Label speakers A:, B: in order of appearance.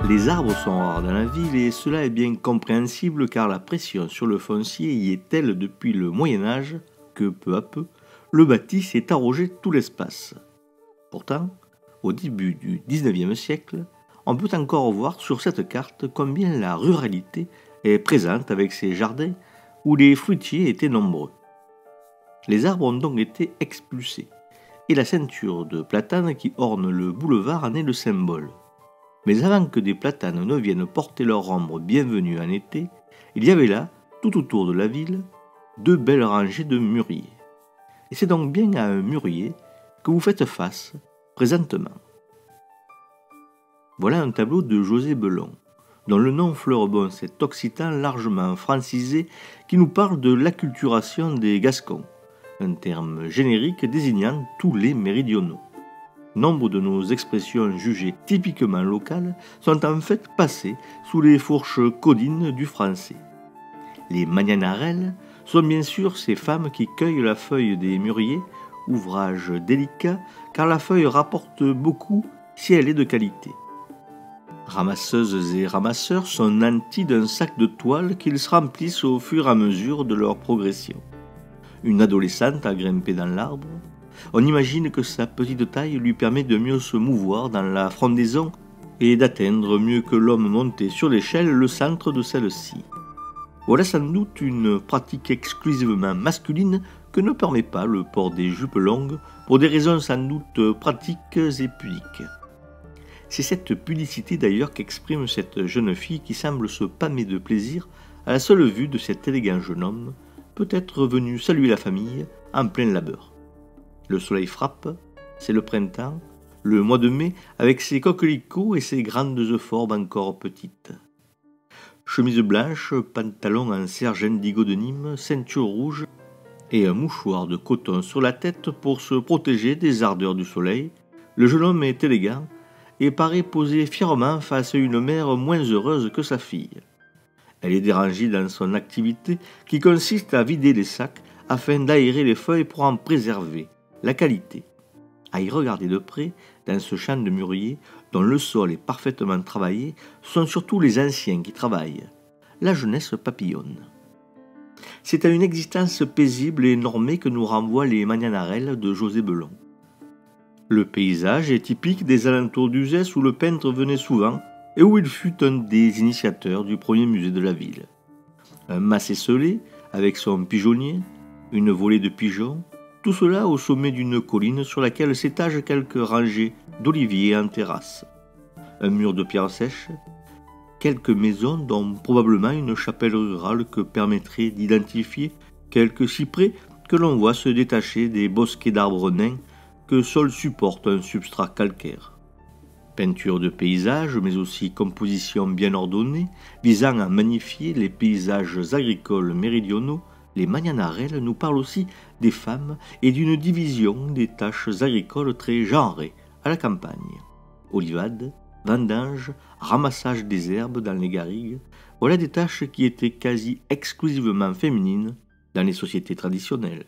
A: Les arbres sont rares dans la ville et cela est bien compréhensible car la pression sur le foncier y est telle depuis le Moyen-Âge que, peu à peu, le bâti s'est arrogé tout l'espace. Pourtant, au début du XIXe siècle, on peut encore voir sur cette carte combien la ruralité est présente avec ses jardins où les fruitiers étaient nombreux. Les arbres ont donc été expulsés et la ceinture de platanes qui orne le boulevard en est le symbole. Mais avant que des platanes ne viennent porter leur ombre bienvenue en été, il y avait là, tout autour de la ville, 2 belles rangées de mûriers. Et c'est donc bien à un mûrier que vous faites face présentement. Voilà un tableau de José Belon, dont le nom fleure bon cet occitan largement francisé qui nous parle de l'acculturation des Gascons, un terme générique désignant tous les méridionaux. Nombre de nos expressions jugées typiquement locales sont en fait passées sous les fourches codines du français. Les magnanarelles sont bien sûr ces femmes qui cueillent la feuille des mûriers, ouvrage délicat car la feuille rapporte beaucoup si elle est de qualité. Ramasseuses et ramasseurs sont nantis d'un sac de toile qu'ils se remplissent au fur et à mesure de leur progression. Une adolescente a grimpé dans l'arbre. On imagine que sa petite taille lui permet de mieux se mouvoir dans la frondaison et d'atteindre mieux que l'homme monté sur l'échelle le centre de celle-ci. Voilà sans doute une pratique exclusivement masculine que ne permet pas le port des jupes longues pour des raisons sans doute pratiques et pudiques. C'est cette pudicité d'ailleurs qu'exprime cette jeune fille qui semble se pâmer de plaisir à la seule vue de cet élégant jeune homme, peut-être venu saluer la famille en plein labeur. Le soleil frappe, c'est le printemps, le mois de mai avec ses coquelicots et ses grandes euphorbes encore petites. Chemise blanche, pantalon en serge indigo de Nîmes, ceinture rouge et un mouchoir de coton sur la tête pour se protéger des ardeurs du soleil, le jeune homme est élégant et paraît poser fièrement face à une mère moins heureuse que sa fille. Elle est dérangée dans son activité qui consiste à vider les sacs afin d'aérer les feuilles pour en préserver la qualité. À y regarder de près, dans ce champ de mûrier, dont le sol est parfaitement travaillé, ce sont surtout les anciens qui travaillent. La jeunesse papillonne. C'est à une existence paisible et normée que nous renvoient les magnanarelles de José Belon. Le paysage est typique des alentours d'Uzès où le peintre venait souvent et où il fut un des initiateurs du premier musée de la ville. Un mas esselé avec son pigeonnier, une volée de pigeons, tout cela au sommet d'une colline sur laquelle s'étagent quelques rangées d'oliviers en terrasse. Un mur de pierre sèche, quelques maisons dont probablement une chapelle rurale que permettrait d'identifier quelques cyprès que l'on voit se détacher des bosquets d'arbres nains que seul supporte un substrat calcaire. Peinture de paysages, mais aussi composition bien ordonnée, visant à magnifier les paysages agricoles méridionaux, les magnanarelles nous parlent aussi des femmes et d'une division des tâches agricoles très genrées à la campagne. Olivade, vendange, ramassage des herbes dans les garrigues, voilà des tâches qui étaient quasi exclusivement féminines dans les sociétés traditionnelles.